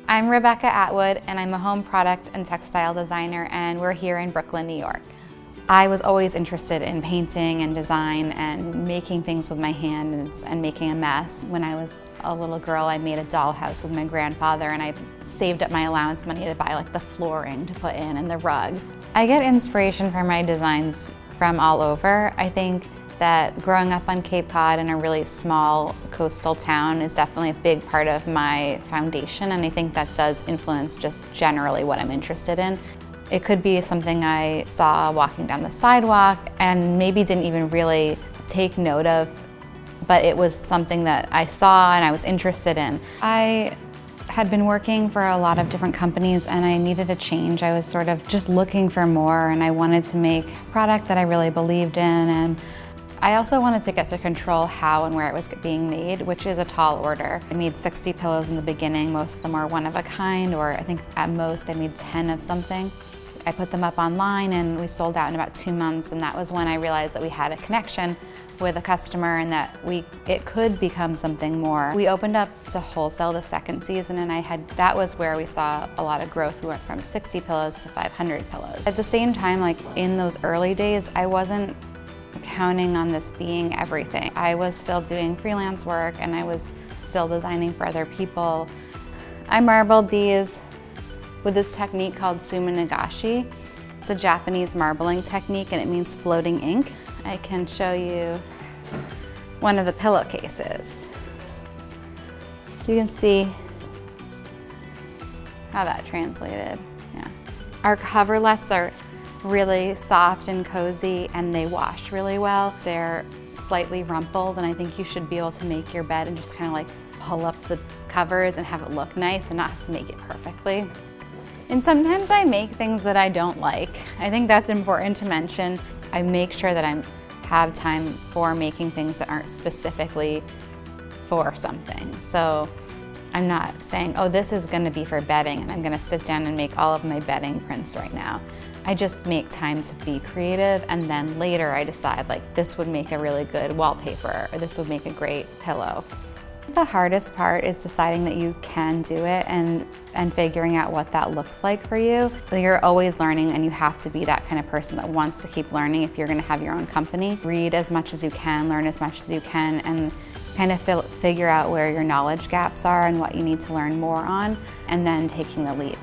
I'm Rebecca Atwood, and I'm a home product and textile designer, and we're here in Brooklyn, New York. I was always interested in painting and design and making things with my hands and making a mess. When I was a little girl, I made a dollhouse with my grandfather, and I saved up my allowance money to buy like the flooring to put in and the rugs. I get inspiration for my designs from all over. I think that growing up on Cape Cod in a really small coastal town is definitely a big part of my foundation, and I think that does influence just generally what I'm interested in. It could be something I saw walking down the sidewalk and maybe didn't even really take note of, but it was something that I saw and I was interested in. I had been working for a lot of different companies and I needed a change. I was sort of just looking for more, and I wanted to make a product that I really believed in, and I also wanted to get to control how and where it was being made, which is a tall order. I made 60 pillows in the beginning. Most of them are one of a kind, or I think at most I made 10 of something. I put them up online and we sold out in about 2 months, and that was when I realized that we had a connection with a customer and that it could become something more. We opened up to wholesale the second season, and that was where we saw a lot of growth. We went from 60 pillows to 500 pillows. At the same time, like in those early days, I wasn't counting on this being everything. I was still doing freelance work and I was still designing for other people. I marbled these with this technique called suminagashi. It's a Japanese marbling technique and it means floating ink. I can show you one of the pillowcases. So you can see how that translated. Yeah. Our coverlets are really soft and cozy, and they wash really well. They're slightly rumpled, and I think you should be able to make your bed and just kind of like pull up the covers and have it look nice and not have to make it perfectly. And sometimes I make things that I don't like. I think that's important to mention. I make sure that I have time for making things that aren't specifically for something. So I'm not saying, oh, this is gonna be for bedding and I'm gonna sit down and make all of my bedding prints right now. I just make time to be creative, and then later I decide like this would make a really good wallpaper or this would make a great pillow. The hardest part is deciding that you can do it and figuring out what that looks like for you. You're always learning, and you have to be that kind of person that wants to keep learning if you're gonna have your own company. Read as much as you can, learn as much as you can, and kind of figure out where your knowledge gaps are and what you need to learn more on, and then taking the leap.